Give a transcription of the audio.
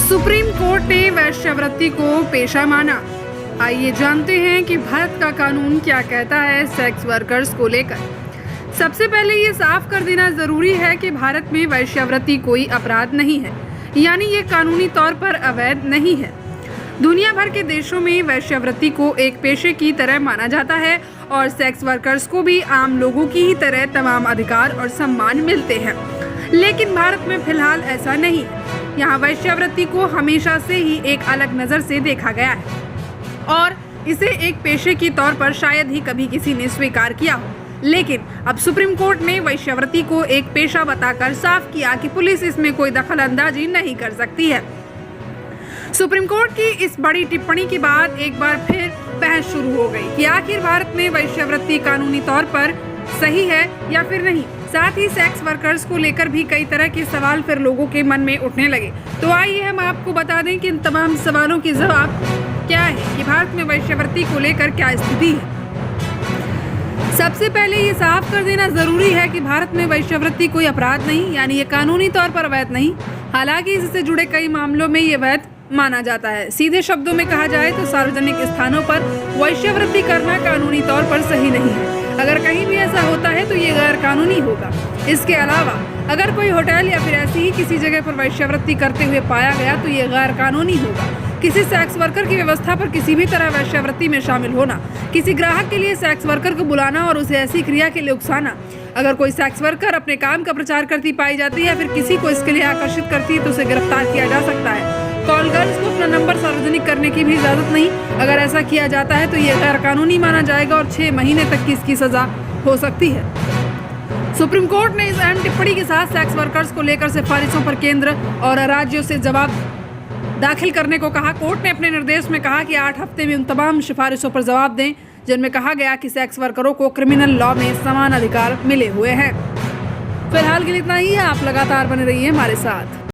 Supreme court ने वेश्यावृत्ति को पेशा माना। आइए जानते हैं कि भारत का कानून क्या कहता है सेक्स वर्कर्स को लेकर। सबसे पहले ये साफ कर देना जरूरी है कि भारत में वेश्यावृत्ति कोई अपराध नहीं है, यानी ये कानूनी तौर पर अवैध नहीं है। दुनिया भर के देशों में वेश्यावृत्ति को एक पेशे की तरह माना जाता है और सेक्स वर्कर्स को भी आम लोगों की ही तरह तमाम अधिकार और सम्मान मिलते हैं। लेकिन भारत में फिलहाल ऐसा नहीं है। यहाँ वेश्यावृत्ति को हमेशा से ही एक अलग नज़र से देखा गया है और इसे एक पेशे के तौर पर शायद ही कभी किसी ने स्वीकार किया हो। लेकिन अब सुप्रीम कोर्ट ने वेश्यावृत्ति को एक पेशा बताकर साफ किया कि पुलिस इसमें कोई दखल अंदाजी नहीं कर सकती है। सुप्रीम कोर्ट की इस बड़ी टिप्पणी के बाद एक बार फिर बहस शुरू हो गई कि आखिर भारत में वेश्यावृत्ति कानूनी तौर पर सही है या फिर नहीं। साथ ही सेक्स वर्कर्स को लेकर भी कई तरह के सवाल फिर लोगों के मन में उठने लगे। तो आइए हम आपको बता दें कि इन तमाम सवालों के जवाब क्या है कि भारत में वेश्यावृत्ति को लेकर क्या स्थिति है। सबसे पहले ये साफ कर देना जरूरी है कि भारत में वेश्यावृत्ति कोई अपराध नहीं, यानी ये कानूनी तौर पर अवैध नहीं। हालांकि इससे जुड़े कई मामलों में ये वैध माना जाता है। सीधे शब्दों में कहा जाए तो सार्वजनिक स्थानों पर वेश्यावृत्ति करना कानूनी तौर पर सही नहीं है। अगर कहीं भी ऐसा होता है तो ये गैर कानूनी होगा। इसके अलावा अगर कोई होटल या फिर ऐसी ही किसी जगह पर वेश्यावृत्ति करते हुए पाया गया तो ये गैर कानूनी होगा। किसी सेक्स वर्कर की व्यवस्था पर किसी भी तरह वेश्यावृत्ति में शामिल होना, किसी ग्राहक के लिए सेक्स वर्कर को बुलाना और उसे ऐसी क्रिया के लिए उकसाना। अगर कोई सेक्स वर्कर अपने काम का प्रचार करती पाई जाती है या फिर किसी को इसके लिए आकर्षित करती है तो उसे गिरफ्तार किया जा सकता है। कॉल गर्ल्स को अपना नंबर सार्वजनिक करने की भी इजाजत नहीं। अगर ऐसा किया जाता है तो ये गैर कानूनी माना जाएगा और 6 महीने तक की इसकी सजा हो सकती है। सुप्रीम कोर्ट ने इस अहम टिप्पणी के साथ सेक्स वर्कर्स को लेकर सिफारिशों पर केंद्र और राज्यों से जवाब दाखिल करने को कहा। कोर्ट ने अपने निर्देश में कहा कि 8 हफ्ते में उन तमाम सिफारिशों पर जवाब दें जिनमें कहा गया कि सेक्स वर्करों को क्रिमिनल लॉ में समान अधिकार मिले हुए हैं। फिलहाल के लिए इतना ही है। आप लगातार बने रहिए हमारे साथ।